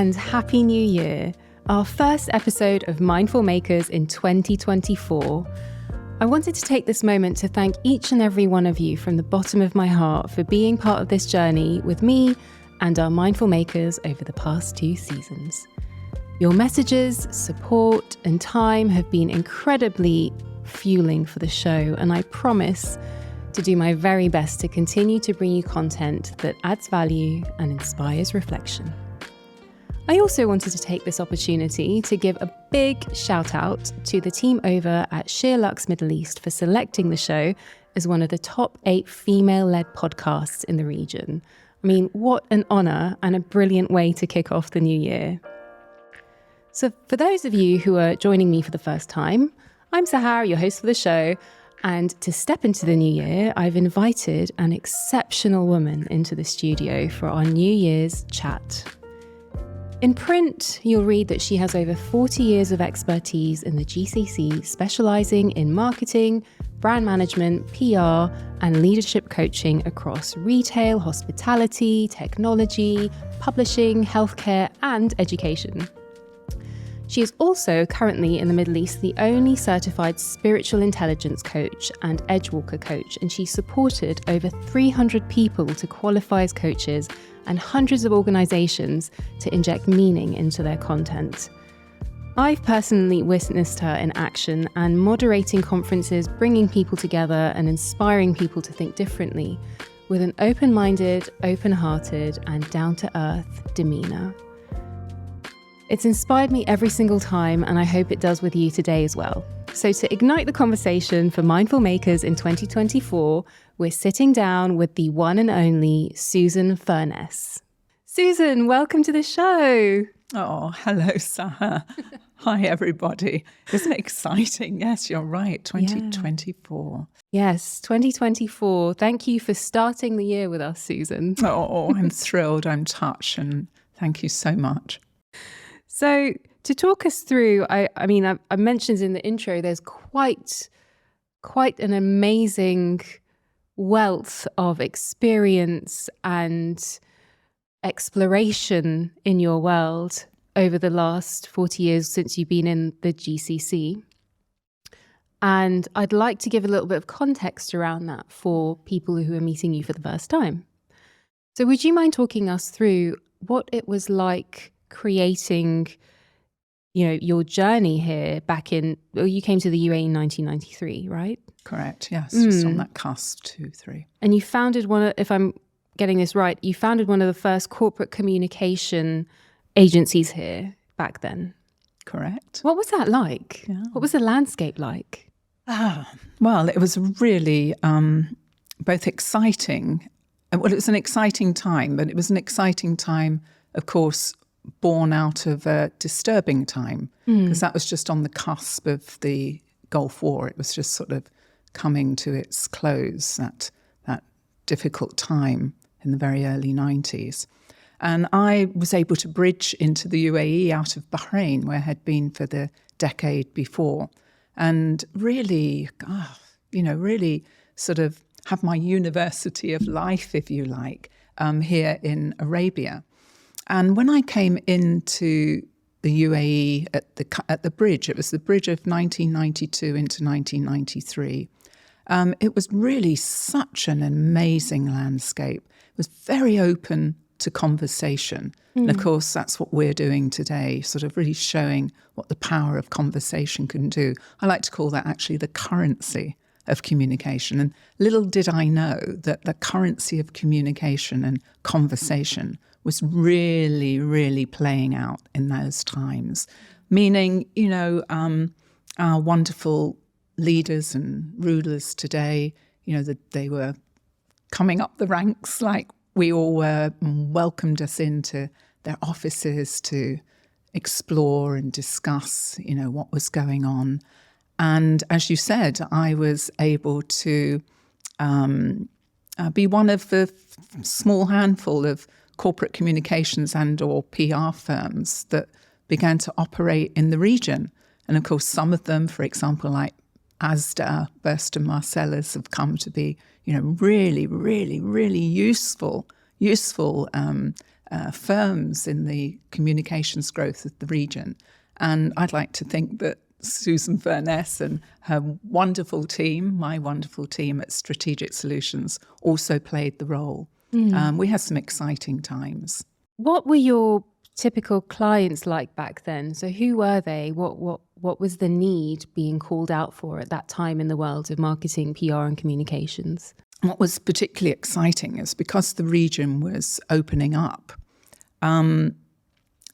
and Happy New Year, our first episode of Mindful Makers in 2024. I wanted to take this moment to thank each and every one of you from the bottom of my heart for being part of this journey with me and our Mindful Makers over the past 2 seasons. Your messages, support, and time have been incredibly fueling for the show, and I promise to do my very best to continue to bring you content that adds value and inspires reflection. I also wanted to take this opportunity to give a big shout out to the team over at Sheer Lux Middle East for selecting the show as one of the top 8 female-led podcasts in the region. I mean, what an honour and a brilliant way to kick off the new year. So for those of you who are joining me for the first time, I'm Sahar, your host for the show, and to step into the new year, I've invited an exceptional woman into the studio for our New Year's chat. In print, you'll read that she has over 40 years of expertise in the GCC, specialising in marketing, brand management, PR, and leadership coaching across retail, hospitality, technology, publishing, healthcare, and education. She is also currently in the Middle East the only certified spiritual intelligence coach and Edgewalker coach, and she supported over 300 people to qualify as coaches and hundreds of organisations to inject meaning into their content. I've personally witnessed her in action and moderating conferences, bringing people together and inspiring people to think differently with an open-minded, open-hearted and down-to-earth demeanour. It's inspired me every single time, and I hope it does with you today as well. So to ignite the conversation for Mindful Makers in 2024, we're sitting down with the one and only Susan Furness. Susan, welcome to the show. Oh, hello, Sarah. Hi, everybody. Isn't it exciting? Yes, you're right. 2024. Yes, 2024. Thank you for starting the year with us, Susan. Oh, I'm thrilled. I'm touched, and thank you so much. So to talk us through, I mentioned in the intro, there's quite an amazing wealth of experience and exploration in your world over the last 40 years since you've been in the GCC. And I'd like to give a little bit of context around that for people who are meeting you for the first time. So would you mind talking us through what it was like creating, your journey here you came to the UAE in 1993, right? Correct, yes, just on that cusp, 2-3. And you founded if I'm getting this right, you founded one of the first corporate communication agencies here back then. Correct. What was that like? Yeah. What was the landscape like? Well, it was really both exciting. Well, it was an exciting time, but it was an exciting time, of course, born out of a disturbing time, because that was just on the cusp of the Gulf War. It was just sort of coming to its close, that difficult time in the very early 90s. And I was able to bridge into the UAE out of Bahrain, where I had been for the decade before, and really, really sort of have my university of life, if you like, here in Arabia. And when I came into the UAE at the bridge, it was the bridge of 1992 into 1993, it was really such an amazing landscape. It was very open to conversation. And of course, that's what we're doing today, sort of really showing what the power of conversation can do. I like to call that actually the currency of communication. And little did I know that the currency of communication and conversation was really, really playing out in those times. Meaning, our wonderful leaders and rulers today, that they were coming up the ranks like we all were, and welcomed us into their offices to explore and discuss, what was going on. And as you said, I was able to be one of the small handful of corporate communications and or PR firms that began to operate in the region. And of course, some of them, for example, like Asda, Burst & Marcellus, have come to be, really, really, really useful firms in the communications growth of the region. And I'd like to think that Susan Furness and her wonderful team, my wonderful team at Strategic Solutions, also played the role. We had some exciting times. What were your typical clients like back then? So who were they? What was the need being called out for at that time in the world of marketing, PR and communications? What was particularly exciting is because the region was opening up,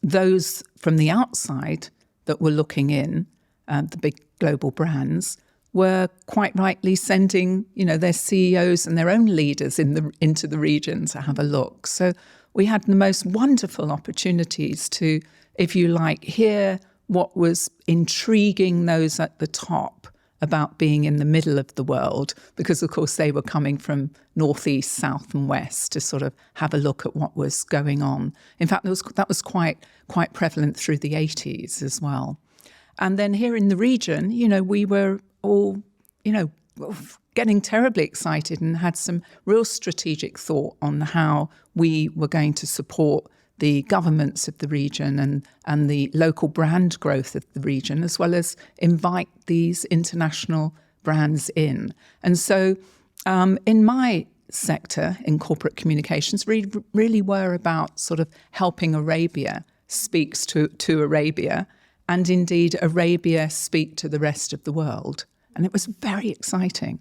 those from the outside that were looking in, the big global brands, were quite rightly sending, their CEOs and their own leaders into the region to have a look. So we had the most wonderful opportunities to, if you like, hear what was intriguing those at the top about being in the middle of the world, because of course they were coming from northeast, south and west to sort of have a look at what was going on. In fact, that was quite prevalent through the 80s as well. And then here in the region, we were all, getting terribly excited and had some real strategic thought on how we were going to support the governments of the region and the local brand growth of the region, as well as invite these international brands in. And so in my sector, in corporate communications, really were about sort of helping Arabia speaks to Arabia, and indeed Arabia speak to the rest of the world. And it was very exciting.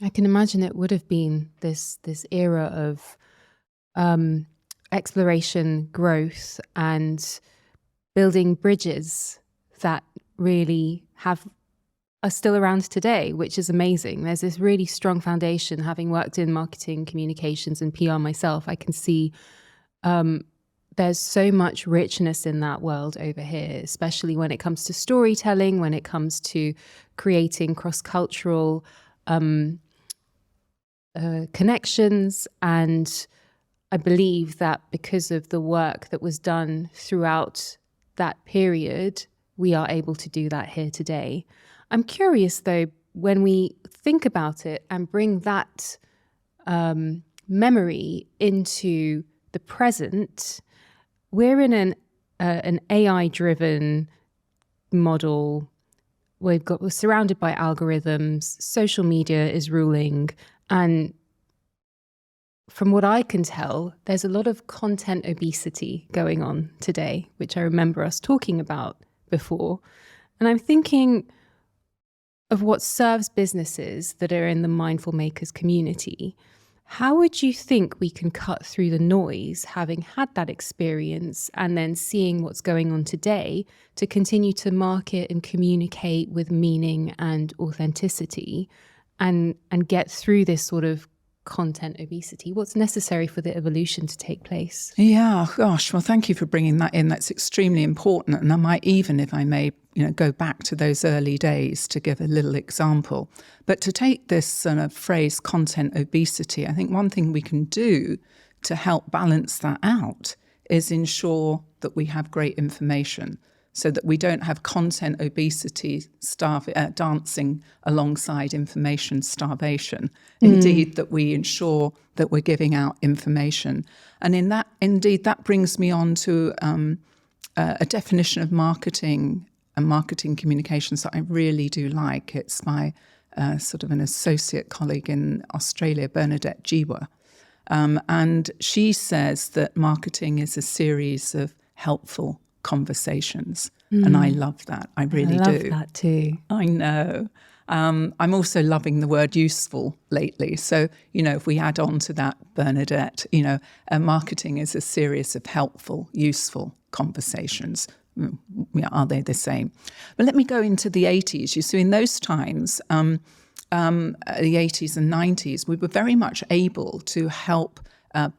I can imagine it would have been this era of exploration, growth, and building bridges that really are still around today, which is amazing. There's this really strong foundation. Having worked in marketing, communications, and PR myself, I can see there's so much richness in that world over here, especially when it comes to storytelling, when it comes to creating cross-cultural connections. And I believe that because of the work that was done throughout that period, we are able to do that here today. I'm curious, though, when we think about it and bring that memory into the present, we're in an AI-driven model. We're surrounded by algorithms. Social media is ruling, and from what I can tell, there's a lot of content obesity going on today, which I remember us talking about before. And I'm thinking of what serves businesses that are in the Mindful Makers community. How would you think we can cut through the noise, having had that experience and then seeing what's going on today, to continue to market and communicate with meaning and authenticity and get through this sort of content obesity? What's necessary for the evolution to take place? Yeah, gosh, well, thank you for bringing that in. That's extremely important. And I might even, if I may, go back to those early days to give a little example. But to take this sort of phrase, content obesity, I think one thing we can do to help balance that out is ensure that we have great information, so that we don't have content obesity dancing alongside information starvation. Indeed, that we ensure that we're giving out information. And that brings me on to a definition of marketing and marketing communications that I really do like. It's by sort of an associate colleague in Australia, Bernadette Jiwa. And she says that marketing is a series of helpful conversations. And I love that. I really do. I love that too. I know. I'm also loving the word useful lately. So, if we add on to that, Bernadette, marketing is a series of helpful, useful conversations. Are they the same? But let me go into the 80s. You see, in those times, the 80s and 90s, we were very much able to help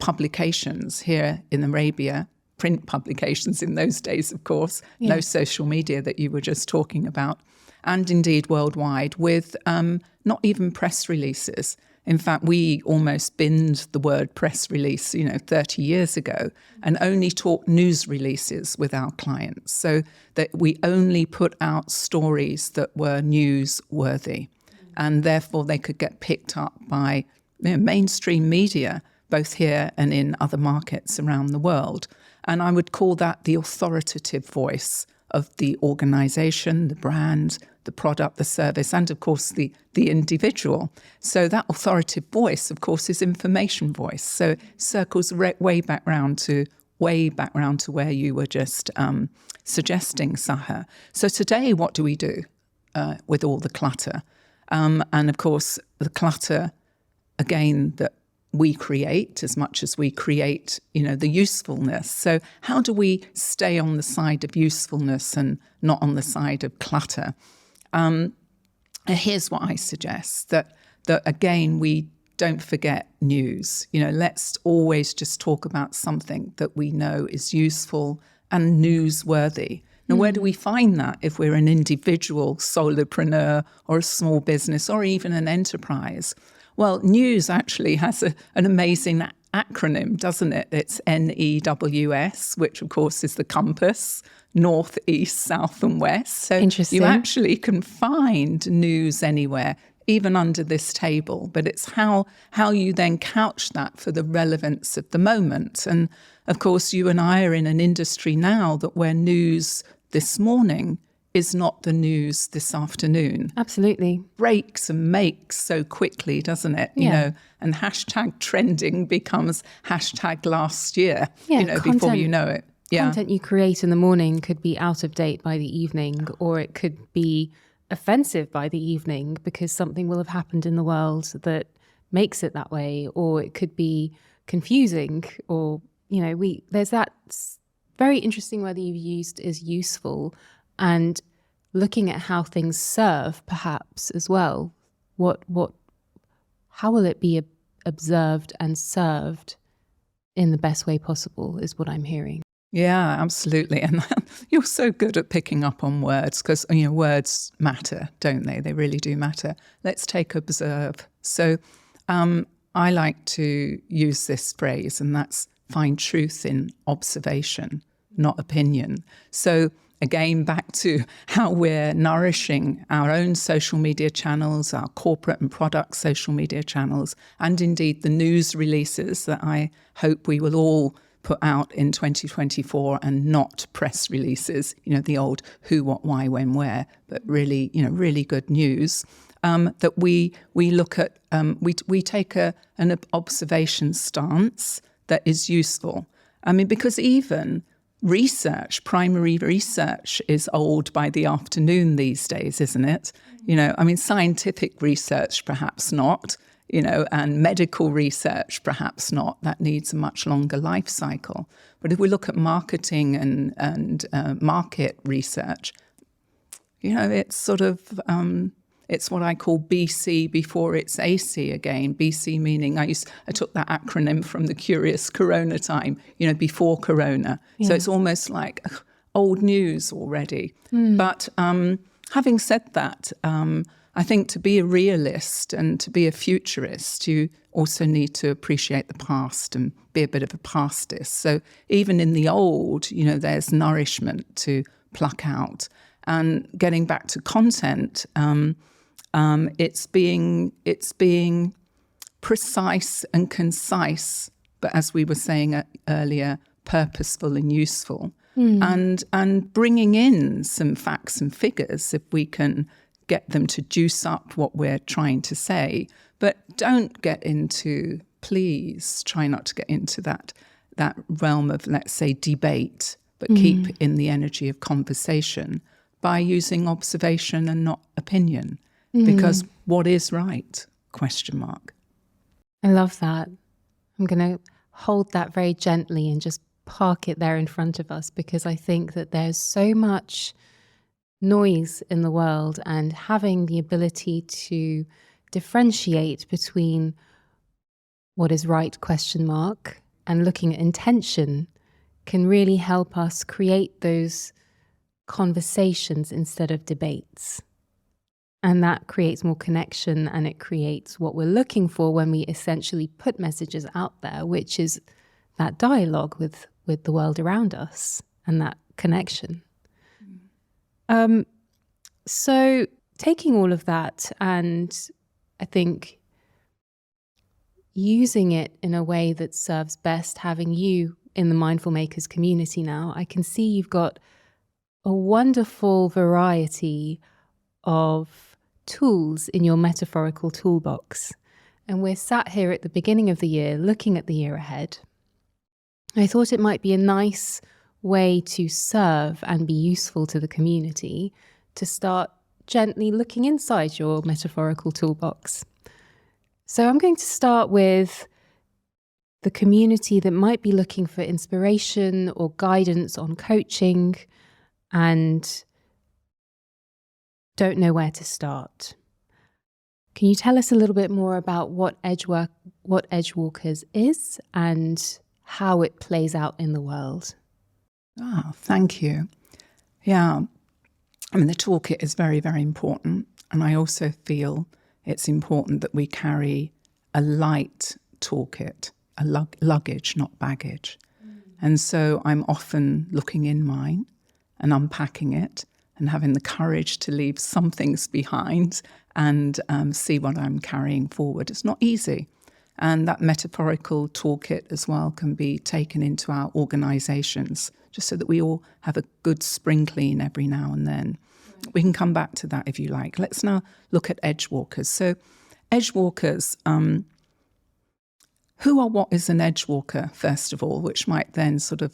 publications here in Arabia, print publications in those days, of course, no social media that you were just talking about, and indeed worldwide, with not even press releases. In fact, we almost binned the word press release, 30 years ago, and only taught news releases with our clients, so that we only put out stories that were newsworthy, and therefore they could get picked up by mainstream media, both here and in other markets around the world. And I would call that the authoritative voice of the organization, the brand, the product, the service, and of course the individual. So that authoritative voice, of course, is information voice. So it circles way back round to where you were just suggesting, Saha. So today, what do we do with all the clutter? And of course, the clutter, again, that we create as much as we create, the usefulness. So how do we stay on the side of usefulness and not on the side of clutter? Here's what I suggest, that again, we don't forget news. Let's always just talk about something that we know is useful and newsworthy. Now, where do we find that if we're an individual solopreneur or a small business or even an enterprise? Well, news actually has an amazing acronym, doesn't it? It's NEWS, which of course is the compass, north, east, south and west. So you actually can find news anywhere, even under this table, but it's how you then couch that for the relevance of the moment. And of course, you and I are in an industry now that where news this morning is not the news this afternoon. Absolutely. Breaks and makes so quickly, doesn't it? And hashtag trending becomes hashtag last year, before you know it. Content you create in the morning could be out of date by the evening, or it could be offensive by the evening because something will have happened in the world that makes it that way, or it could be confusing, or, there's that very interesting word that you've used is useful, and looking at how things serve perhaps as well. How will it be observed and served in the best way possible is what I'm hearing. Yeah, absolutely. And you're so good at picking up on words because, words matter, don't they? They really do matter. Let's take observe. So I like to use this phrase, and that's find truth in observation, not opinion. So again, back to how we're nourishing our own social media channels, our corporate and product social media channels, and indeed the news releases that I hope we will all put out in 2024, and not press releases, the old who, what, why, when, where, but really, really good news. That we look at, we take an observation stance that is useful. Because even research, primary research is old by the afternoon these days, isn't it? Scientific research, perhaps not, and medical research, perhaps not. That needs a much longer life cycle. But if we look at marketing and market research, it's sort of, it's what I call BC before it's AC again. BC meaning, I took that acronym from the Curious Corona time, before Corona. Yeah. So it's almost like old news already. But having said that, I think to be a realist and to be a futurist, you also need to appreciate the past and be a bit of a pastist. So even in the old, there's nourishment to pluck out. And getting back to content, it's being precise and concise, but as we were saying earlier, purposeful and useful, and bringing in some facts and figures if we can get them to juice up what we're trying to say. But please try not to get into that realm of, let's say, debate, but keep in the energy of conversation by using observation and not opinion. Because what is right? ? I love that. I'm going to hold that very gently and just park it there in front of us, because I think that there's so much noise in the world, and having the ability to differentiate between what is right ? And looking at intention can really help us create those conversations instead of debates. And that creates more connection, and it creates what we're looking for when we essentially put messages out there, which is that dialogue with the world around us and that connection. So taking all of that, and I think using it in a way that serves best, having you in the Mindful Makers community now, I can see you've got a wonderful variety of tools in your metaphorical toolbox. And we're sat here at the beginning of the year looking at the year ahead. I thought it might be a nice way to serve and be useful to the community to start gently looking inside your metaphorical toolbox. So I'm going to start with the community that might be looking for inspiration or guidance on coaching and don't know where to start. Can you tell us a little bit more about what Edgewalkers is and how it plays out in the world? Thank you. Yeah, I mean, the toolkit is very, very important. And I also feel it's important that we carry a light toolkit, a luggage, not baggage. And so I'm often looking in mine and unpacking it and having the courage to leave some things behind and see what I'm carrying forward. It's not easy. And that metaphorical toolkit as well can be taken into our organisations, just so that we all have a good spring clean every now and then. Right. We can come back to that if you like. Let's now look at Edgewalkers. So Edgewalkers, what is an Edgewalker, first of all, which might then sort of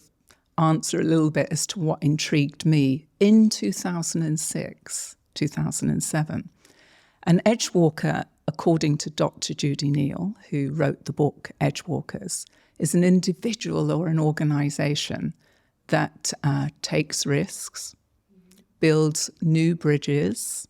answer a little bit as to what intrigued me in 2006, 2007. An Edgewalker, according to Dr. Judy Neal, who wrote the book Edgewalkers, is an individual or an organisation that takes risks, builds new bridges,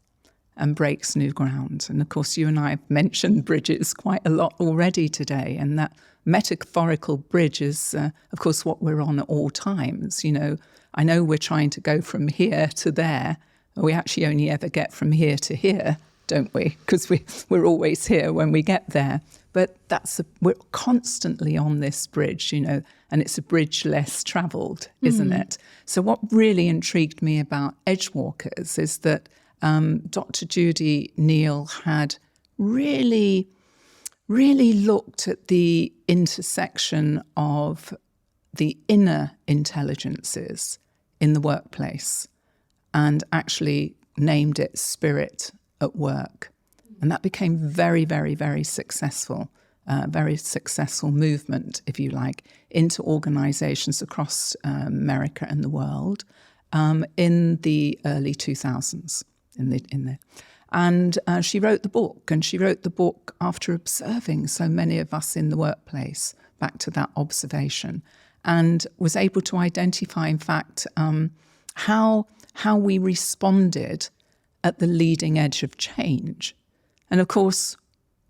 and breaks new ground. And of course, you and I have mentioned bridges quite a lot already today, and that metaphorical bridge is, of course, what we're on at all times. You know, I know we're trying to go from here to there, but we actually only ever get from here to here, don't we? Because we're always here when we get there. But we're constantly on this bridge, you know, and it's a bridge less travelled, isn't it? So what really intrigued me about Edgewalkers is that Dr. Judy Neal had really looked at the intersection of the inner intelligences in the workplace and actually named it Spirit at Work. And that became very, very, very successful movement, if you like, into organisations across America and the world in the early 2000s. And she wrote the book, and she wrote the book after observing so many of us in the workplace, back to that observation, and was able to identify, in fact, how we responded at the leading edge of change. And of course,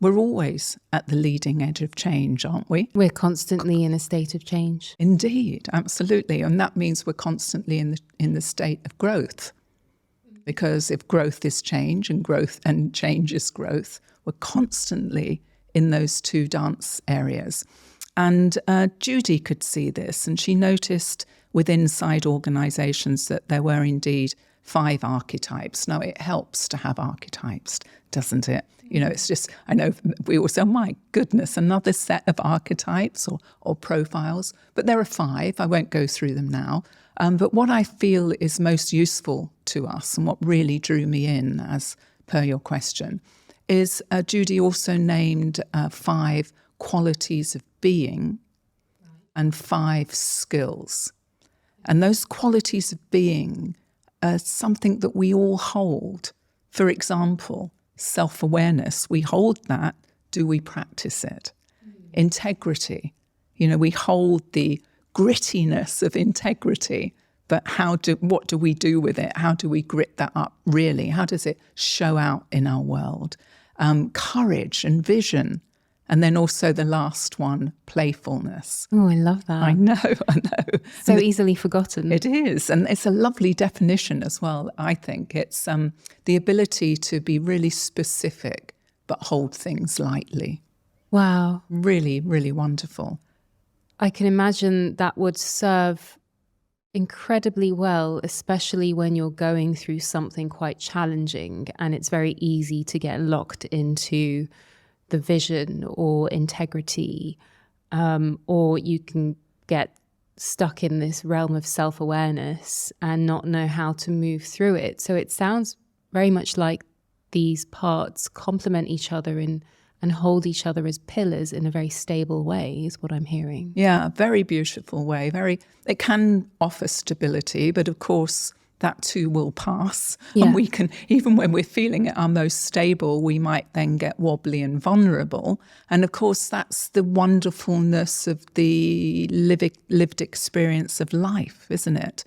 we're always at the leading edge of change, aren't we? We're constantly in a state of change. Indeed, absolutely. And that means we're constantly in the state of growth. Because if growth is change and change is growth, we're constantly in those two dance areas. And Judy could see this, and she noticed within inside organisations that there were indeed 5 archetypes. Now, it helps to have archetypes, doesn't it? You know, it's just, I know we all say, oh my goodness, another set of archetypes or profiles. But there are 5. I won't go through them now. But what I feel is most useful to us and what really drew me in, as per your question, is Judy also named 5 qualities of being and 5 skills. And those qualities of being are something that we all hold. For example, self-awareness, we hold that. Do we practice it? Integrity, you know, we hold the grittiness of integrity, but what do we do with it? How do we grit that up, really? How does it show out in our world? Courage and vision. And then also the last one, playfulness. Oh, I love that. I know. So easily forgotten. It is. And it's a lovely definition as well, I think. It's the ability to be really specific, but hold things lightly. Wow. Really, really wonderful. I can imagine that would serve incredibly well, especially when you're going through something quite challenging and it's very easy to get locked into the vision or integrity, or you can get stuck in this realm of self-awareness and not know how to move through it. So it sounds very much like these parts complement each other and hold each other as pillars in a very stable way, is what I'm hearing. Yeah, very beautiful way. It can offer stability, but of course that too will pass. Yeah. And we can, even when we're feeling at our most stable, we might then get wobbly and vulnerable. And of course, that's the wonderfulness of the lived experience of life, isn't it?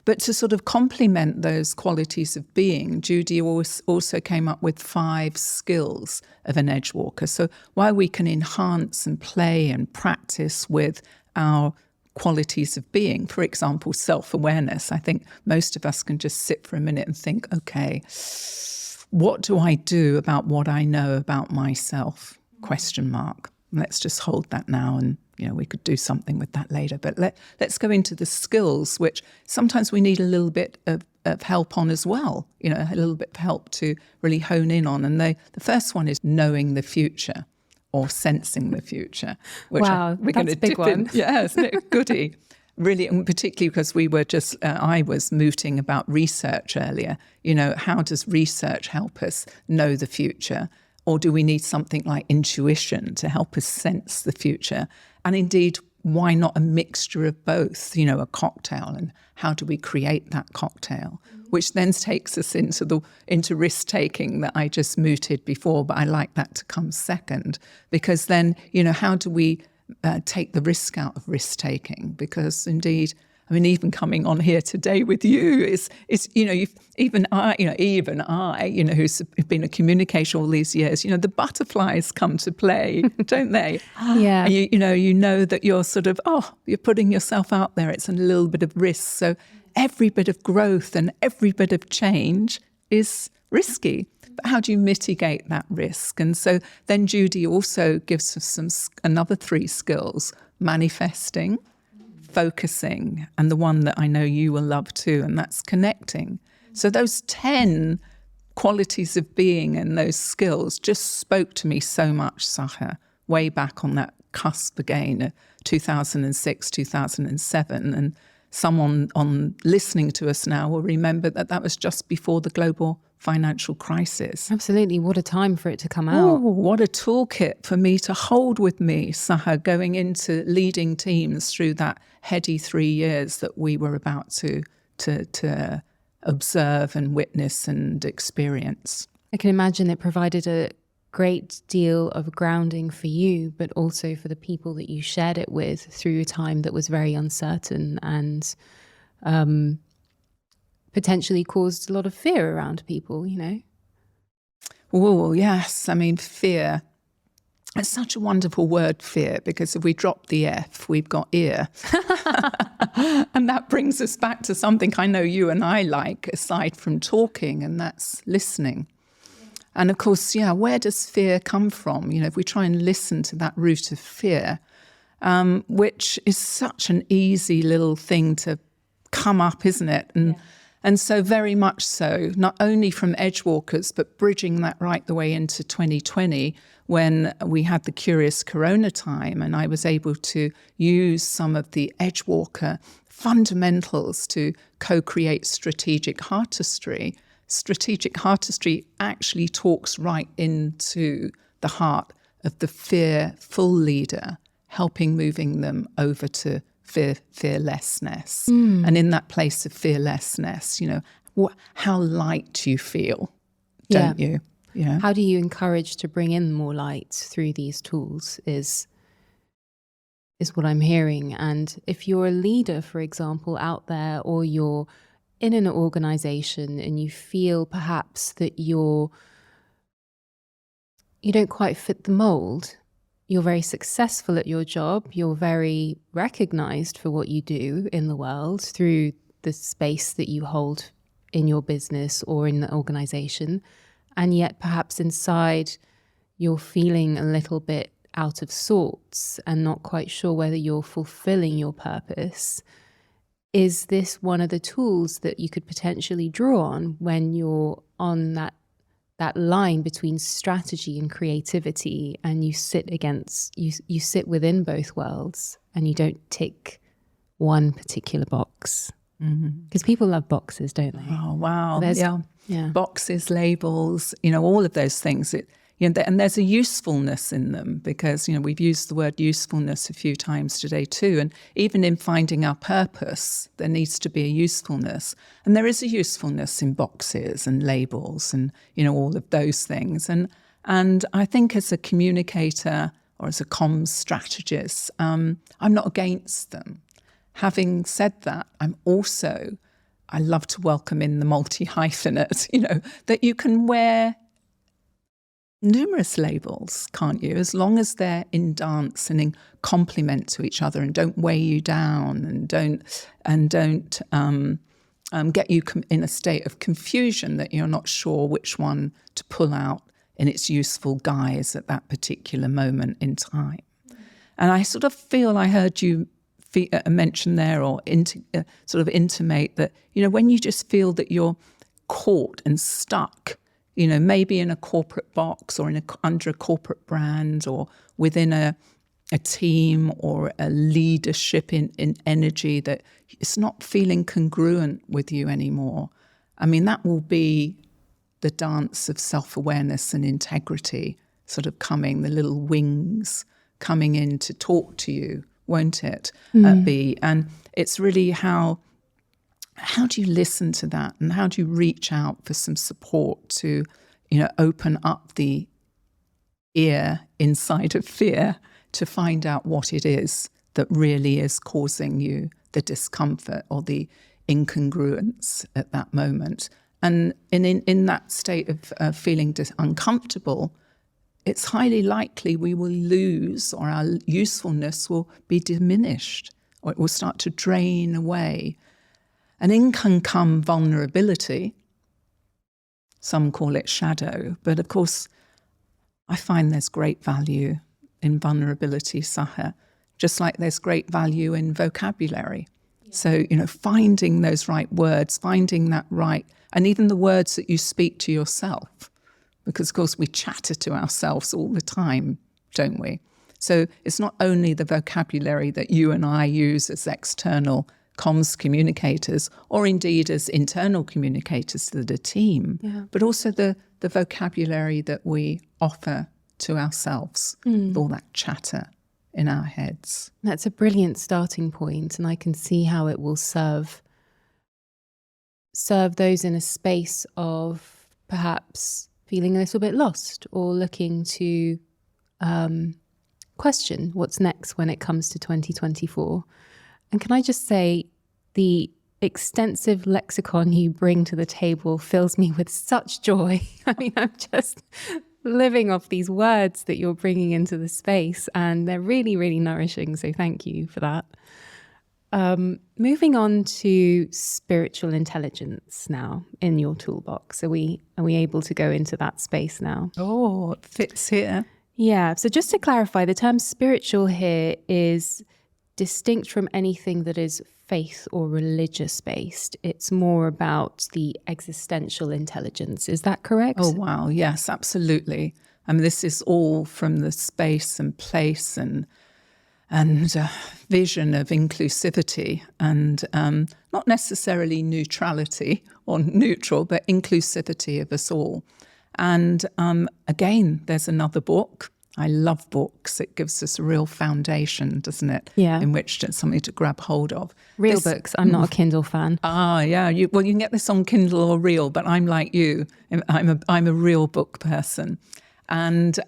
But to sort of complement those qualities of being, Judy also came up with 5 skills of an Edgewalker. So while we can enhance and play and practice with our qualities of being, for example, self-awareness, I think most of us can just sit for a minute and think, okay, what do I do about what I know about myself? ? Let's just hold that now, and we could do something with that later. But let's go into the skills, which sometimes we need a little bit of help on as well, a little bit of help to really hone in on. And the first one is knowing the future or sensing the future. Which wow, we're that's a big one. Yeah, isn't it? Goody. Really, and particularly because we were just, I was mooting about research earlier. How does research help us know the future? Or do we need something like intuition to help us sense the future? And indeed, why not a mixture of both, a cocktail? And how do we create that cocktail? Which then takes us into risk-taking that I just mooted before, but I like that to come second. Because then, how do we take the risk out of risk-taking? Because indeed, even coming on here today with you is even I, who's been a communicator all these years, the butterflies come to play, don't they? Yeah. And you know that you're sort of, you're putting yourself out there. It's a little bit of risk. So every bit of growth and every bit of change is risky. But how do you mitigate that risk? And so then Judy also gives us another 3 skills: manifesting, focusing, and the one that I know you will love too, and that's connecting. So those 10 qualities of being and those skills just spoke to me so much, Saha, way back on that cusp again of 2006, 2007. And someone on listening to us now will remember that was just before the global financial crisis. Absolutely. What a time for it to come out. Oh, what a toolkit for me to hold with me, Saha, going into leading teams through that heady 3 years that we were about to observe and witness and experience. I can imagine it provided a great deal of grounding for you, but also for the people that you shared it with through a time that was very uncertain and potentially caused a lot of fear around people, Oh, yes. Fear. It's such a wonderful word, fear, because if we drop the F, we've got ear. And that brings us back to something I know you and I like, aside from talking, and that's listening. And of course, where does fear come from? If we try and listen to that root of fear, which is such an easy little thing to come up, isn't it? And so very much so, not only from Edgewalkers, but bridging that right the way into 2020, when we had the curious corona time, and I was able to use some of the Edgewalker fundamentals to co-create strategic artistry. Strategic artistry actually talks right into the heart of the fearful leader, helping moving them over to fearlessness. And in that place of fearlessness, how light you feel, don't you? How do you encourage to bring in more light through these tools is what I'm hearing. And if you're a leader, for example, out there, or you're in an organization and you feel perhaps that you don't quite fit the mold, you're very successful at your job, you're very recognized for what you do in the world through the space that you hold in your business or in the organization, and yet perhaps inside you're feeling a little bit out of sorts and not quite sure whether you're fulfilling your purpose. Is this one of the tools that you could potentially draw on when you're on that that line between strategy and creativity, and you sit within both worlds, and you don't tick one particular box. Because people love boxes, don't they? Oh, wow. Yeah. Boxes, labels, all of those things. And there's a usefulness in them because, we've used the word usefulness a few times today too. And even in finding our purpose, there needs to be a usefulness. And there is a usefulness in boxes and labels and, all of those things. And I think as a communicator or as a comms strategist, I'm not against them. Having said that, I love to welcome in the multi-hyphenate, that you can wear numerous labels, can't you? As long as they're in dance and in complement to each other and don't weigh you down and don't get you in a state of confusion that you're not sure which one to pull out in its useful guise at that particular moment in time. And I sort of feel I heard you mention there or sort of intimate that, when you just feel that you're caught and stuck, maybe in a corporate box or under a corporate brand or within a team or a leadership in energy that it's not feeling congruent with you anymore. I mean, that will be the dance of self-awareness and integrity sort of coming, the little wings coming in to talk to you, won't it be? And it's really how do you listen to that and how do you reach out for some support to, open up the ear inside of fear to find out what it is that really is causing you the discomfort or the incongruence at that moment. And in that state of feeling uncomfortable, it's highly likely we will lose or our usefulness will be diminished or it will start to drain away. And in can come vulnerability. Some call it shadow. But of course, I find there's great value in vulnerability, Saha, just like there's great value in vocabulary. Yeah. So, finding those right words, finding that right, and even the words that you speak to yourself. Because, of course, we chatter to ourselves all the time, don't we? So it's not only the vocabulary that you and I use as external comms communicators, or indeed as internal communicators to the team, but also the vocabulary that we offer to ourselves, with all that chatter in our heads. That's a brilliant starting point, and I can see how it will serve those in a space of perhaps feeling a little bit lost or looking to question what's next when it comes to 2024. And can I just say, the extensive lexicon you bring to the table fills me with such joy. I mean, I'm just living off these words that you're bringing into the space, and they're really, really nourishing. So thank you for that. Moving on to spiritual intelligence now in your toolbox. Are we able to go into that space now? Oh, it fits here. Yeah. So just to clarify, the term spiritual here is distinct from anything that is faith or religious based. It's more about the existential intelligence. Is that correct? Oh, wow. Yes, absolutely. I mean, this is all from the space and place and vision of inclusivity and not necessarily neutrality or neutral, but inclusivity of us all. And again, there's another book. I love books. It gives us a real foundation, doesn't it? Yeah. In which to something to grab hold of. Real books. I'm not a Kindle fan. Ah, yeah. You can get this on Kindle or Reel, but I'm like you. I'm a real book person. And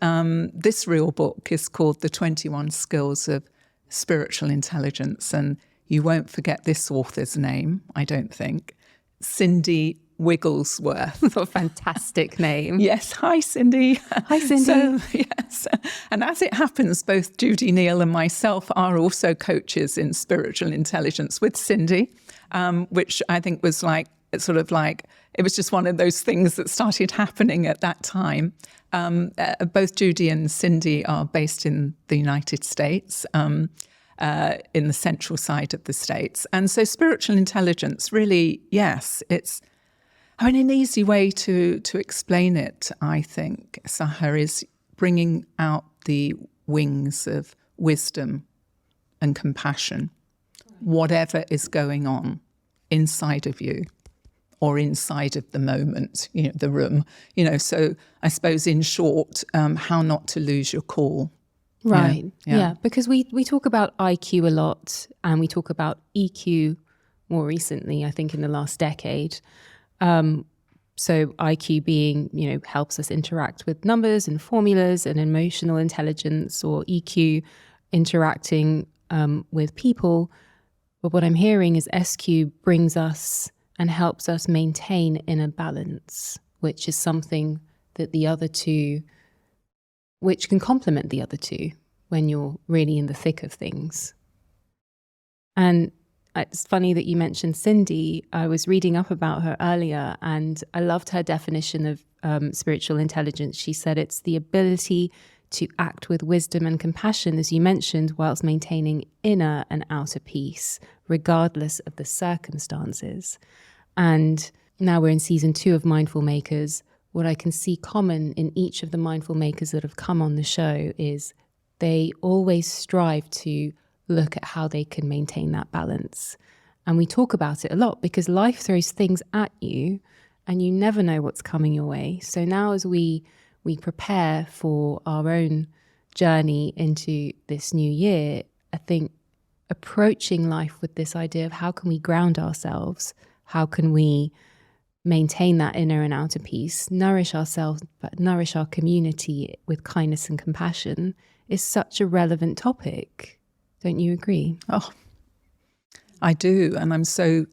this real book is called The 21 Skills of Spiritual Intelligence. And you won't forget this author's name, I don't think. Cindy Wigglesworth. A fantastic name. Yes. Hi, Cindy. Hi, Cindy. So, yes. And as it happens, both Judy Neal and myself are also coaches in spiritual intelligence with Cindy, which I think was it was just one of those things that started happening at that time. Both Judy and Cindy are based in the United States, in the central side of the States. And so spiritual intelligence really, yes, it's I mean, an easy way to explain it, I think, Saha, is bringing out the wings of wisdom and compassion, whatever is going on inside of you or inside of the moment, the room. So I suppose in short, how not to lose your cool. Right. Yeah. Because we talk about IQ a lot, and we talk about EQ more recently, I think in the last decade. So IQ being, helps us interact with numbers and formulas and emotional intelligence, or EQ interacting with people. But what I'm hearing is SQ brings us and helps us maintain inner balance, which is something that the other two, which can complement the other two when you're really in the thick of things. And it's funny that you mentioned Cindy. I was reading up about her earlier, and I loved her definition of spiritual intelligence. She said it's the ability to act with wisdom and compassion, as you mentioned, whilst maintaining inner and outer peace, regardless of the circumstances. And now we're in season 2 of Mindful Makers. What I can see common in each of the Mindful Makers that have come on the show is they always strive to look at how they can maintain that balance. And we talk about it a lot because life throws things at you and you never know what's coming your way. So now as we prepare for our own journey into this new year, I think approaching life with this idea of how can we ground ourselves, how can we maintain that inner and outer peace, nourish ourselves, but nourish our community with kindness and compassion is such a relevant topic. Don't you agree? Oh, I do. And I'm so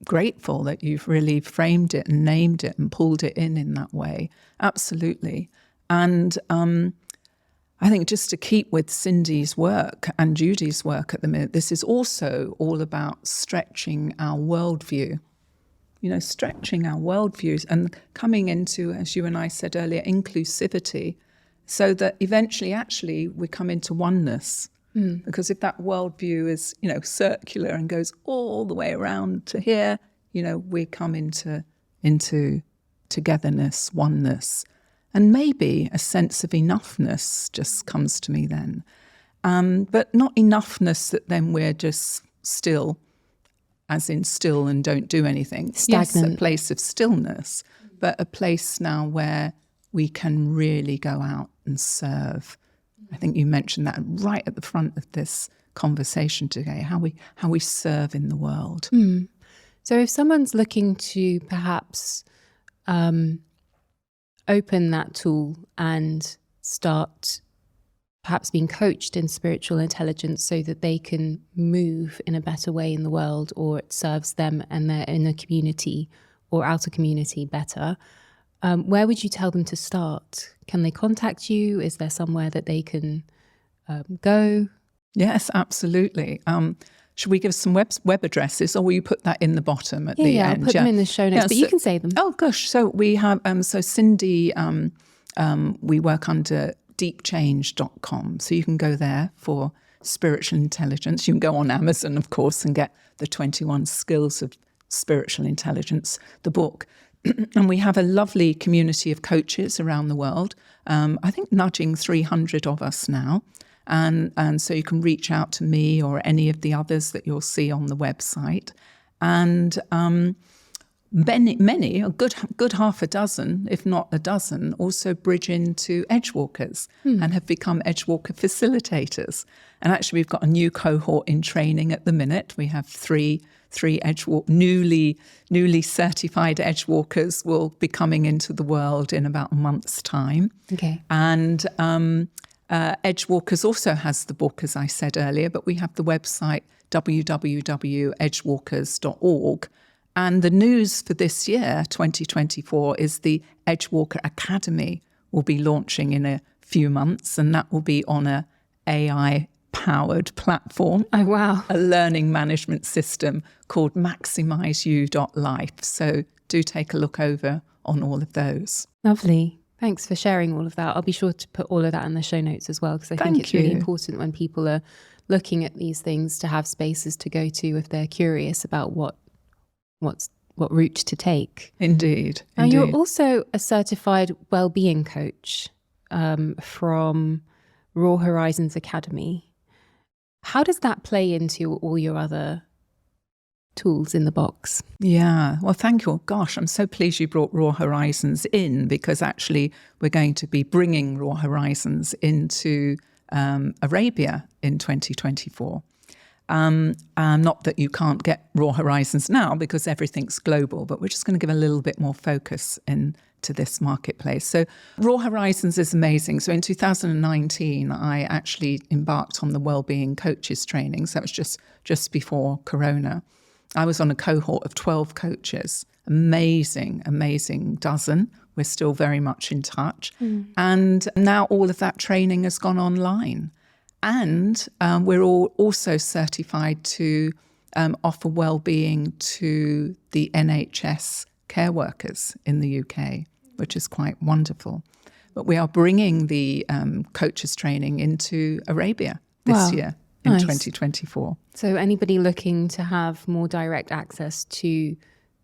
grateful that you've really framed it and named it and pulled it in that way. Absolutely. And I think just to keep with Cindy's work and Judy's work at the minute, this is also all about stretching our worldview. Stretching our worldviews and coming into, as you and I said earlier, inclusivity, so that eventually actually we come into oneness. Because if that worldview is, circular and goes all the way around to here, we come into togetherness, oneness, and maybe a sense of enoughness just comes to me then. But not enoughness that then we're just still, as in still and don't do anything. Stagnant. Yes, a place of stillness, but a place now where we can really go out and serve. I think you mentioned that right at the front of this conversation today, how we serve in the world. So if someone's looking to perhaps open that tool and start perhaps being coached in spiritual intelligence so that they can move in a better way in the world, or it serves them and their inner community or outer community better, where would you tell them to start? Can they contact you? Is there somewhere that they can go? Yes, absolutely. Should we give some web addresses, or will you put that in the bottom at the end? I'll put them in the show notes, but you can say them. Oh, gosh. So we have, so Cindy, we work under deepchange.com. So you can go there for spiritual intelligence. You can go on Amazon, of course, and get the 21 Skills of Spiritual Intelligence, the book. And we have a lovely community of coaches around the world, I think nudging 300 of us now. And so you can reach out to me or any of the others that you'll see on the website. And many, a good half a dozen, if not a dozen, also bridge into Edgewalkers and have become Edgewalker facilitators. And actually, we've got a new cohort in training at the minute. We have three newly certified Edgewalkers will be coming into the world in about a month's time. Okay. And Edgewalkers also has the book, as I said earlier, but we have the website www.edgewalkers.org. And the news for this year, 2024, is the Edgewalker Academy will be launching in a few months, and that will be on a AI-powered platform. Oh, wow. A learning management system called MaximizeYou.life. So do take a look over on all of those. Lovely. Thanks for sharing all of that. I'll be sure to put all of that in the show notes as well, because I think it's really important when people are looking at these things to have spaces to go to if they're curious about what's route to take. Indeed. Now, you're also a certified well-being coach from Raw Horizons Academy. How does that play into all your other tools in the box? Yeah, well, thank you. Gosh, I'm so pleased you brought Raw Horizons in, because actually we're going to be bringing Raw Horizons into Arabia in 2024. Not that you can't get Raw Horizons now, because everything's global, but we're just going to give a little bit more focus into this marketplace. So Raw Horizons is amazing. So in 2019, I actually embarked on the Wellbeing Coaches training. So that was just before Corona. I was on a cohort of 12 coaches, amazing dozen. We're still very much in touch. And now all of that training has gone online. And we're all also certified to offer well-being to the NHS care workers in the UK, which is quite wonderful. But we are bringing the coaches training into Arabia this year in 2024. So anybody looking to have more direct access to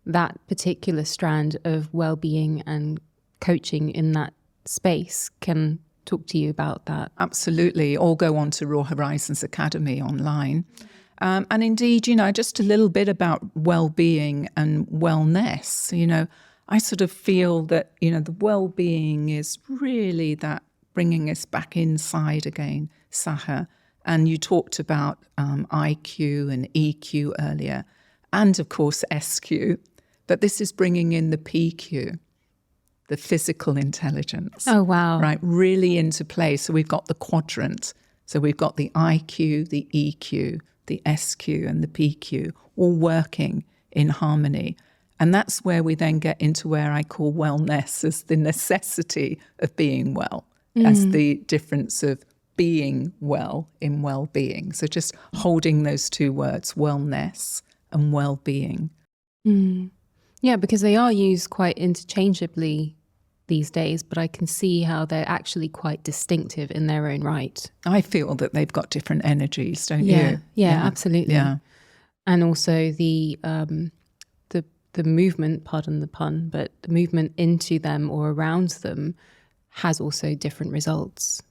that particular strand of well-being and coaching in that space can talk to you about that. Absolutely. Or go on to Raw Horizons Academy online. And indeed, just a little bit about well-being and wellness. I sort of feel that, the well-being is really that bringing us back inside again, Saha. And you talked about IQ and EQ earlier, and of course SQ, but this is bringing in the PQ, the physical intelligence. Oh, wow. Right, really into play. So we've got the quadrant. So we've got the IQ, the EQ, the SQ and the PQ all working in harmony. And that's where we then get into where I call wellness as the necessity of being well, as the difference of being well in well-being. So just holding those two words, wellness and well-being. Yeah, because they are used quite interchangeably these days, but I can see how they're actually quite distinctive in their own right. I feel that they've got different energies, don't you? Yeah, absolutely. Yeah. And also the movement, pardon the pun, but the movement into them or around them has also different results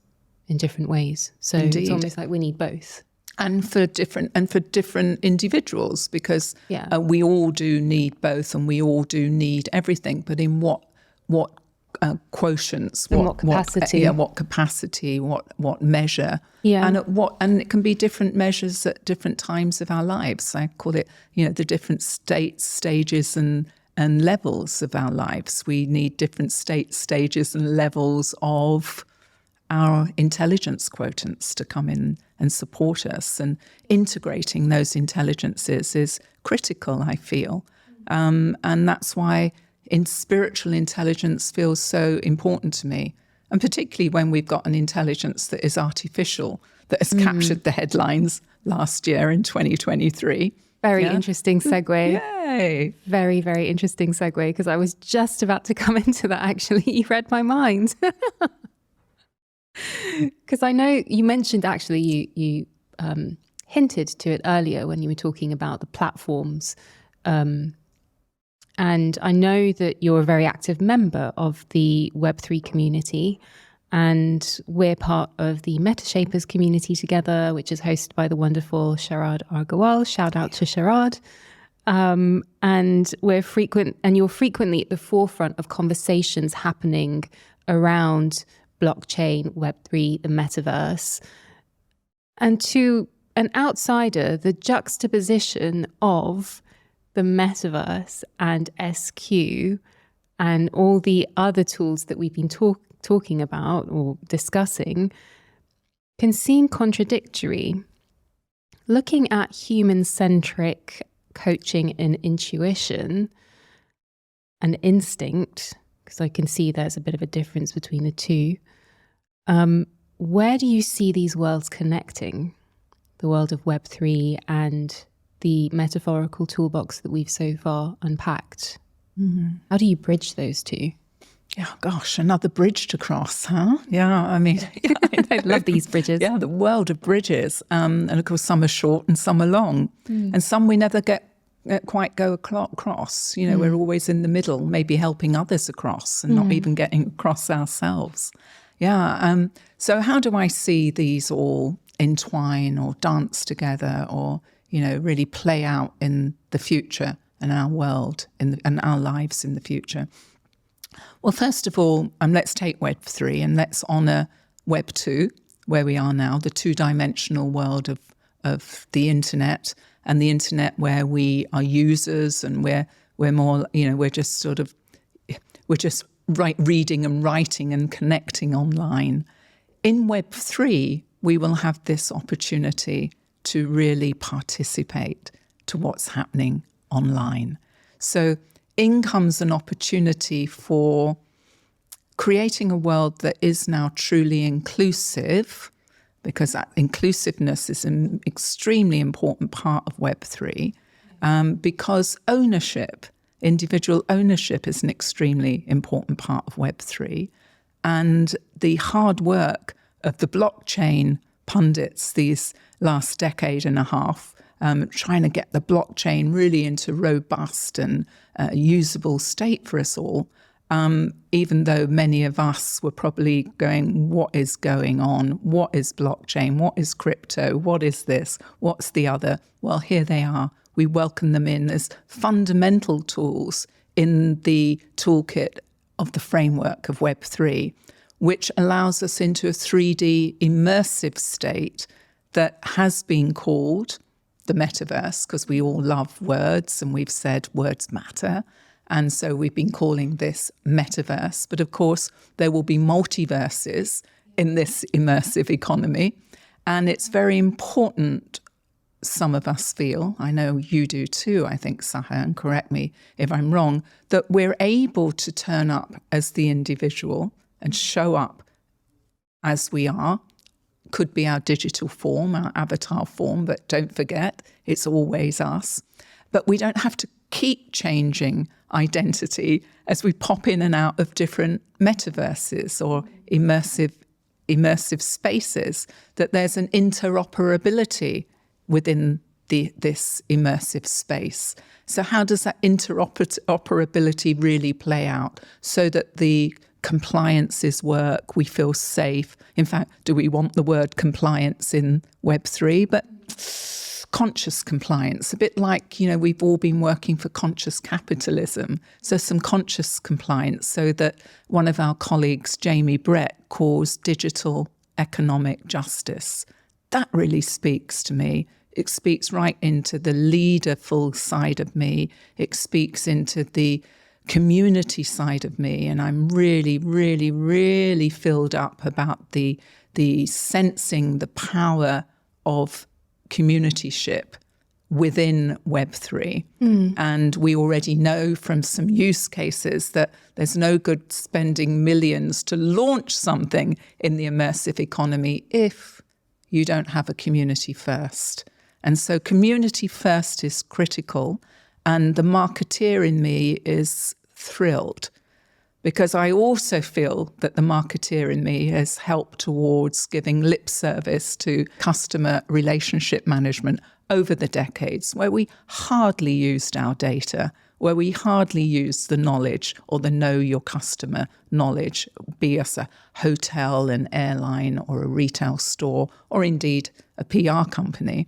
in different ways. So Indeed. It's almost like we need both. And for different individuals, because we all do need both, and we all do need everything. But in what quotients, what capacity, what capacity, what measure, and it can be different measures at different times of our lives. I call it, the different stages and levels of our lives. We need different stages and levels of our intelligence quotients to come in and support us, and integrating those intelligences is critical, I feel. And that's why spiritual intelligence feels so important to me. And particularly when we've got an intelligence that is artificial, that has captured the headlines last year in 2023. Very interesting segue. Yay. Very, very interesting segue, because I was just about to come into that, actually. You read my mind. Because I know you mentioned, actually, you hinted to it earlier when you were talking about the platforms. And I know that you're a very active member of the Web3 community, and we're part of the MetaShapers community together, which is hosted by the wonderful Sharad Argawal. Shout out to Sharad. And you're frequently at the forefront of conversations happening around blockchain, Web3, the metaverse. And to an outsider, the juxtaposition of the metaverse and SQ and all the other tools that we've been talking about or discussing can seem contradictory. Looking at human-centric coaching and intuition and instinct, because I can see there's a bit of a difference between the two, where do you see these worlds connecting? The world of Web3 and the metaphorical toolbox that we've so far unpacked. How do you bridge those two? Yeah, gosh, another bridge to cross, huh? Yeah, I mean, I love these bridges. Yeah, the world of bridges. And of course, some are short and some are long. And some we never get quite go across. We're always in the middle, maybe helping others across and not even getting across ourselves. Yeah. So how do I see these all entwine or dance together or, really play out in the future and our world and our lives in the future? Well, first of all, let's take Web 3 and let's honour Web 2, where we are now, the two-dimensional world of the internet, and the internet where we are users and we're more, we're just reading and writing and connecting online. In Web 3, we will have this opportunity to really participate to what's happening online. So in comes an opportunity for creating a world that is now truly inclusive, because that inclusiveness is an extremely important part of Web 3, because ownership, individual ownership, is an extremely important part of Web 3. And the hard work of the blockchain pundits these last decade and a half, trying to get the blockchain really into robust and usable state for us all, even though many of us were probably going, what is going on? What is blockchain? What is crypto? What is this? What's the other? Well, here they are. We welcome them in as fundamental tools in the toolkit of the framework of Web 3, which allows us into a 3D immersive state that has been called the metaverse, because we all love words and we've said words matter. And so we've been calling this metaverse. But of course, there will be multiverses in this immersive economy. And it's very important, some of us feel, I know you do too, I think, Saha, and correct me if I'm wrong, that we're able to turn up as the individual and show up as we are. Could be our digital form, our avatar form, but don't forget, it's always us. But we don't have to keep changing identity as we pop in and out of different metaverses or immersive spaces, that there's an interoperability within this immersive space. So how does that interoperability really play out so that the compliances work, we feel safe? In fact, do we want the word compliance in Web 3? But conscious compliance, a bit like, we've all been working for conscious capitalism. So some conscious compliance, so that one of our colleagues, Jamie Brett, calls digital economic justice. That really speaks to me. It speaks right into the leaderful side of me. It speaks into the community side of me. And I'm really, really, really filled up about the sensing the power of communityship within Web 3. And we already know from some use cases that there's no good spending millions to launch something in the immersive economy if you don't have a community first. And so community first is critical. And the marketeer in me is thrilled, because I also feel that the marketeer in me has helped towards giving lip service to customer relationship management over the decades, where we hardly used our data, where we hardly used the knowledge or the know your customer knowledge, be it a hotel, an airline, or a retail store, or indeed a PR company.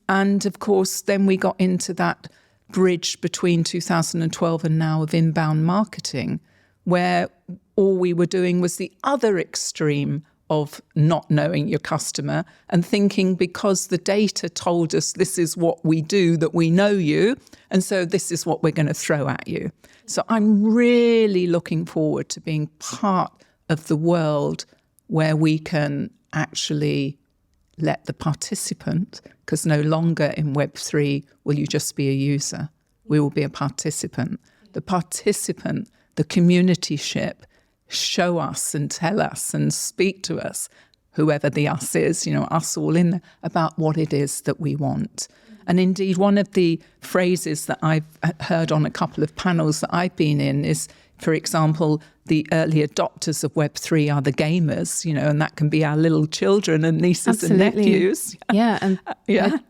And of course, then we got into that bridge between 2012 and now of inbound marketing, where all we were doing was the other extreme of not knowing your customer and thinking, because the data told us this is what we do, that we know you, and so this is what we're going to throw at you. So I'm really looking forward to being part of the world where we can actually let the participant, because no longer in Web 3 will you just be a user, we will be a participant. The participant, the communityship, show us and tell us and speak to us, whoever the us is, us all in there, about what it is that we want. And indeed, one of the phrases that I've heard on a couple of panels that I've been in is, for example, the early adopters of Web 3 are the gamers, and that can be our little children and nieces and nephews. Yeah, and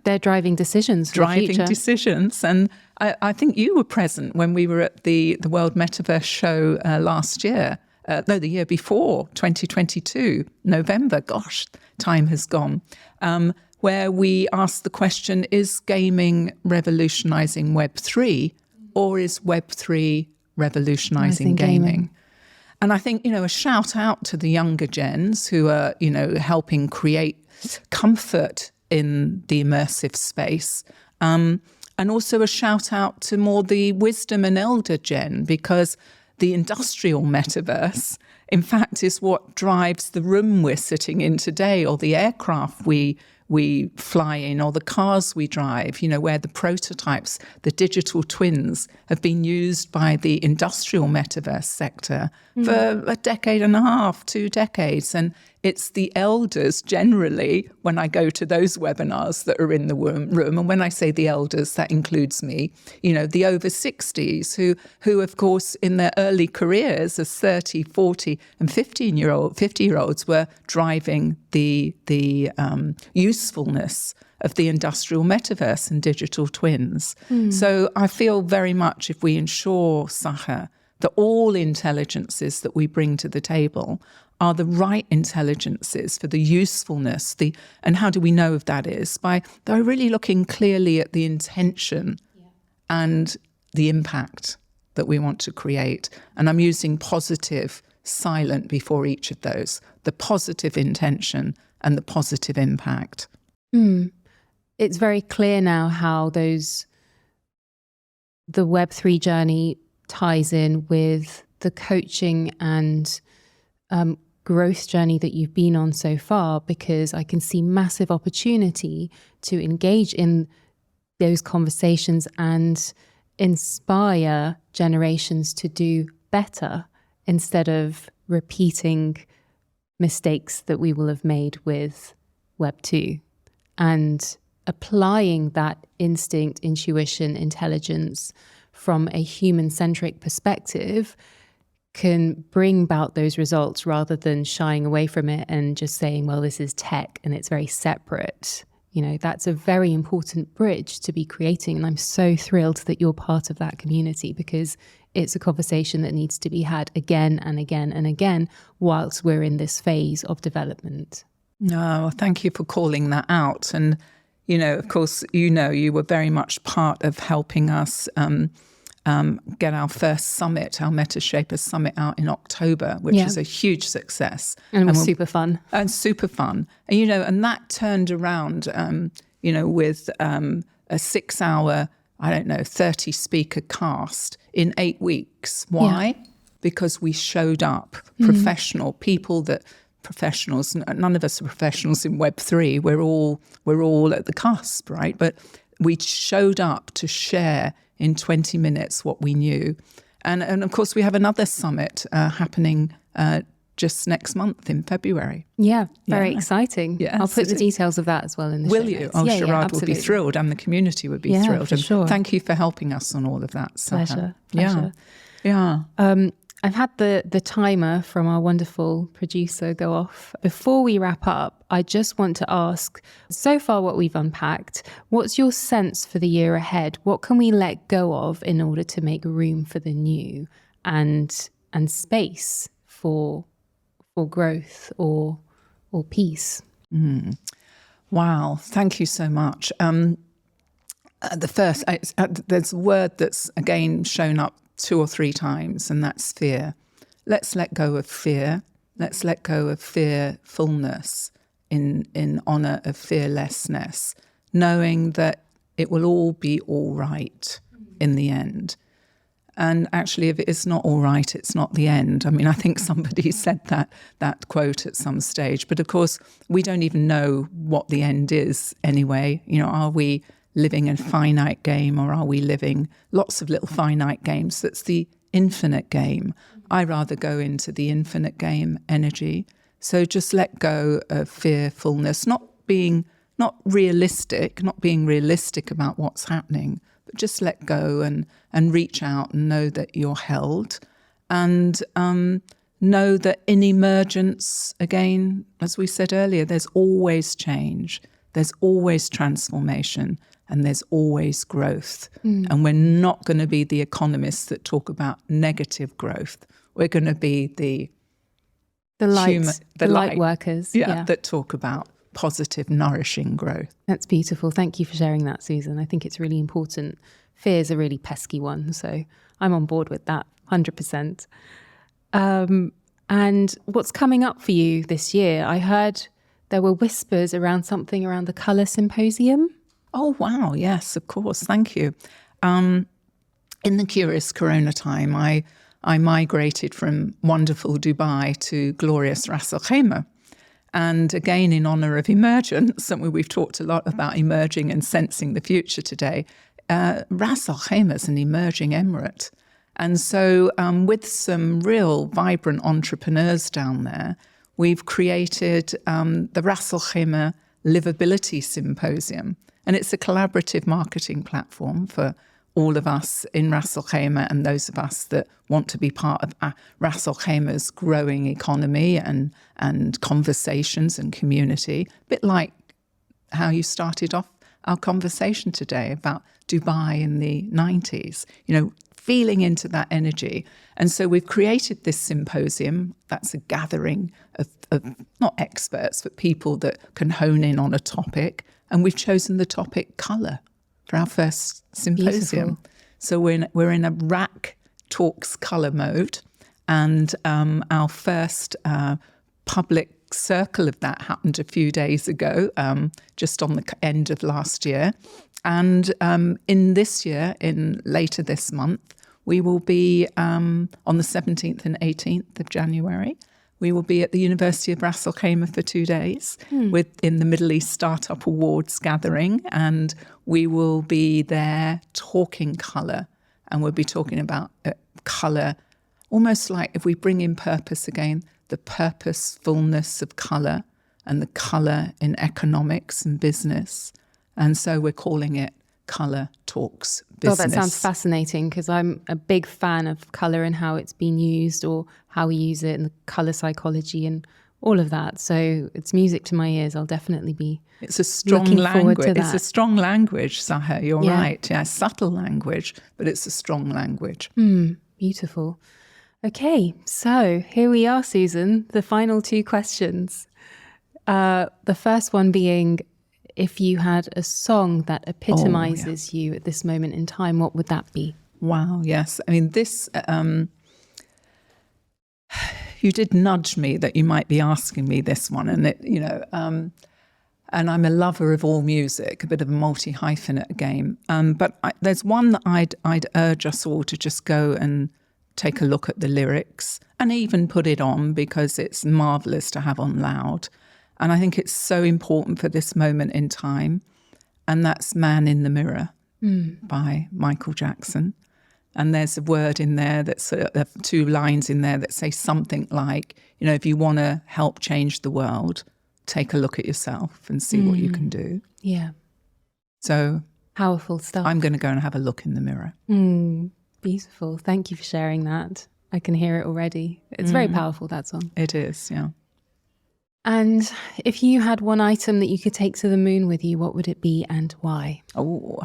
they're driving decisions for the future. Driving decisions. And I think you were present when we were at the World Metaverse show last year. The year before, 2022, November. Gosh, time has gone. Where we asked the question, is gaming revolutionizing Web3 or is Web3 revolutionizing gaming? And I think, a shout out to the younger gens who are, helping create comfort in the immersive space. And also a shout out to more the wisdom and elder gen, because the industrial metaverse, in fact, is what drives the room we're sitting in today, or the aircraft we fly in, or the cars we drive, where the prototypes, the digital twins, have been used by the industrial metaverse sector for a decade and a half, 2 decades. And it's the elders generally, when I go to those webinars, that are in the room. And when I say the elders, that includes me, the over 60s who of course, in their early careers as 30, 40 and 50-year-olds were driving the usefulness of the industrial metaverse and digital twins. So I feel very much, if we ensure, Sacha, that all intelligences that we bring to the table are the right intelligences for the usefulness, and how do we know if that is? By really looking clearly at the intention and the impact that we want to create. And I'm using positive, silent before each of those, the positive intention and the positive impact. It's very clear now how the Web3 journey ties in with the coaching and growth journey that you've been on so far, because I can see massive opportunity to engage in those conversations and inspire generations to do better instead of repeating mistakes that we will have made with Web 2, and applying that instinct, intuition, intelligence from a human-centric perspective can bring about those results, rather than shying away from it and just saying, well, this is tech and it's very separate. That's a very important bridge to be creating. And I'm so thrilled that you're part of that community, because it's a conversation that needs to be had again and again and again whilst we're in this phase of development. No, thank you for calling that out. And, of course, you were very much part of helping us get our first summit, our MetaShaper summit, out in October, which is a huge success. And it was super fun. And super fun. And, and that turned around, with a 6-hour, 30 speaker cast in 8 weeks. Why? Yeah. Because we showed up, professionals, none of us are professionals in Web3. We're all at the cusp, right? But we showed up to share in 20 minutes what we knew. And of course, we have another summit happening just next month in February. Yeah, very exciting. Yes, I'll put the details of that as well in the show notes. Will you? Oh, Sharad will be thrilled, and the community would be thrilled. For sure. Thank you for helping us on all of that. Pleasure. Yeah. I've had the timer from our wonderful producer go off. Before we wrap up, I just want to ask, so far what we've unpacked, what's your sense for the year ahead? What can we let go of in order to make room for the new and space for growth or peace? Wow, thank you so much. There's a word that's again shown up 2 or 3 times, and that's fear. Let's let go of fear. Let's let go of fearfulness in honor of fearlessness, knowing that it will all be all right in the end. And actually, if it is not all right, it's not the end. I mean, I think somebody said that quote at some stage. But of course, we don't even know what the end is anyway. Are we living a finite game, or are we living lots of little finite games? That's the infinite game. I rather go into the infinite game energy. So just let go of fearfulness, not being realistic about what's happening, but just let go and reach out and know that you're held, and know that in emergence, again, as we said earlier, there's always change, there's always transformation. and there's always growth. And we're not going to be the economists that talk about negative growth. We're going to be the light workers. That talk about positive, nourishing growth. That's beautiful. Thank you for sharing that, Susan. I think it's really important. Fear is a really pesky one, so I'm on board with that 100%. And what's coming up for you this year? I heard there were whispers around something around the Colour Symposium. Oh, wow. Yes, of course. Thank you. In the curious Corona time, I migrated from wonderful Dubai to glorious Ras Al Khaimah. And again, in honour of emergence, something we've talked a lot about emerging and sensing the future today, Ras Al Khaimah is an emerging emirate. And so with some real vibrant entrepreneurs down there, we've created the Ras Al Khaimah Livability Symposium. And it's a collaborative marketing platform for all of us in Ras Al Khaimah and those of us that want to be part of Ras Al Khaimah's growing economy and conversations and community. A bit like how you started off our conversation today about Dubai in the 90s, feeling into that energy. And so we've created this symposium that's a gathering of not experts, but people that can hone in on a topic. And we've chosen the topic colour for our first symposium. Beautiful. So we're in a rack talks colour mode. And our first public circle of that happened a few days ago, just on the end of last year. And in this year, later this month, we will be on the 17th and 18th of January. We will be at the University of Ras Al Khaimah for 2 days in the Middle East Startup Awards gathering. And we will be there talking colour. And we'll be talking about colour, almost like if we bring in purpose again, the purposefulness of colour and the colour in economics and business. And so we're calling it Colour Talks Business. Oh, that sounds fascinating, because I'm a big fan of colour and how it's been used or how we use it and the colour psychology and all of that. So it's music to my ears. I'll definitely be It's a strong language. It's a strong language, Saha. You're right. Yeah, subtle language, but it's a strong language. Beautiful. Okay, so here we are, Susan. The final 2 questions. The first one being, if you had a song that epitomizes you at this moment in time, what would that be? Wow, yes. I mean, this, you did nudge me that you might be asking me this one. And, and I'm a lover of all music, a bit of a multi-hyphenate game. But there's one that I'd urge us all to just go and take a look at the lyrics and even put it on, because it's marvellous to have on loud. And I think it's so important for this moment in time. And that's Man in the Mirror by Michael Jackson. And there's a word in there that's 2 lines in there that say something like, if you want to help change the world, take a look at yourself and see what you can do. Yeah. So powerful stuff. I'm going to go and have a look in the mirror. Beautiful. Thank you for sharing that. I can hear it already. It's very powerful, that song. It is, yeah. And if you had one item that you could take to the moon with you, what would it be and why? Oh,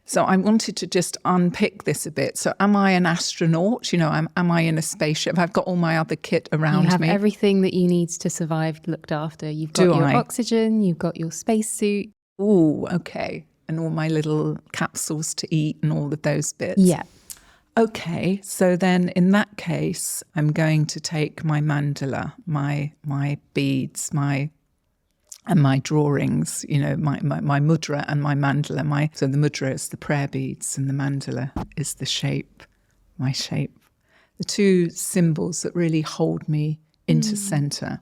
so I wanted to just unpick this a bit. So am I an astronaut? Am I in a spaceship? I've got all my other kit around me. You have everything that you need to survive looked after. You've got your oxygen, you've got your spacesuit. Oh, okay. And all my little capsules to eat and all of those bits. Yeah. Okay, so then in that case, I'm going to take my mandala, my beads, and my drawings, my mudra and my mandala. So the mudra is the prayer beads and the mandala is the shape, my shape. The 2 symbols that really hold me into center.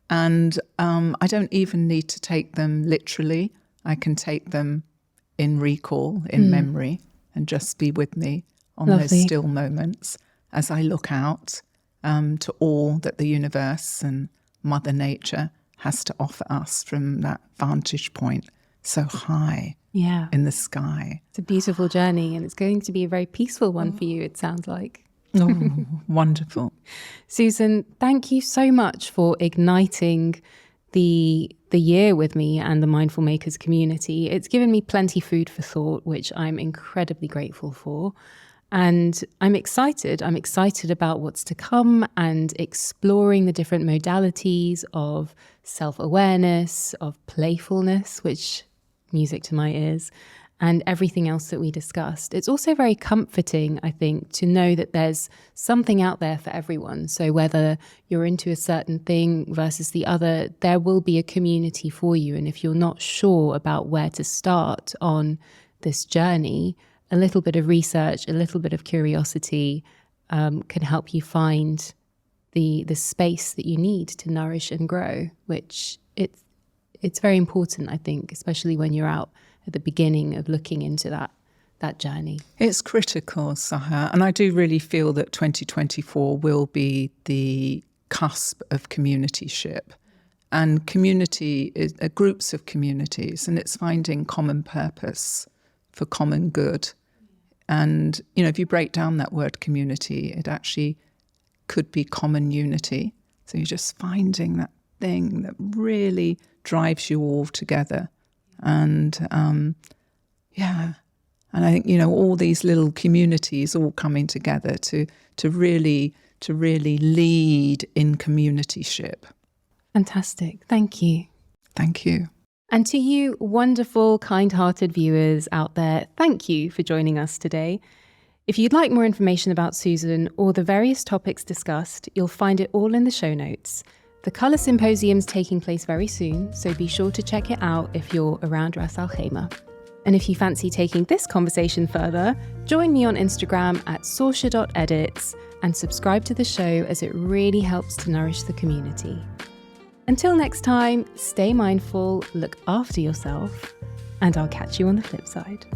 And I don't even need to take them literally. I can take them in recall, in memory, and just be with me on those still moments as I look out to all that the universe and Mother Nature has to offer us from that vantage point so high in the sky. It's a beautiful journey, and it's going to be a very peaceful one for you, it sounds like. Oh, wonderful. Susan, thank you so much for igniting the year with me and the Mindful Makers community. It's given me plenty food for thought, which I'm incredibly grateful for. And I'm excited. I'm excited about what's to come and exploring the different modalities of self-awareness, of playfulness, which music to my ears, and everything else that we discussed. It's also very comforting, I think, to know that there's something out there for everyone. So whether you're into a certain thing versus the other, there will be a community for you. And if you're not sure about where to start on this journey, a little bit of research, a little bit of curiosity can help you find the space that you need to nourish and grow, which it's very important, I think, especially when you're out at the beginning of looking into that journey. It's critical, Saha, and I do really feel that 2024 will be the cusp of communityship. And community is groups of communities, and it's finding common purpose for common good. And, if you break down that word community, it actually could be common unity. So you're just finding that thing that really drives you all together. And and I think all these little communities all coming together to really lead in communityship. Fantastic. Thank you. Thank you. And to you wonderful, kind-hearted viewers out there, thank you for joining us today. If you'd like more information about Susan or the various topics discussed, you'll find it all in the show notes. The Colour Symposium's taking place very soon, so be sure to check it out if you're around Ras Al Khaimah. And if you fancy taking this conversation further, join me on Instagram at sorsha.edits and subscribe to the show, as it really helps to nourish the community. Until next time, stay mindful, look after yourself, and I'll catch you on the flip side.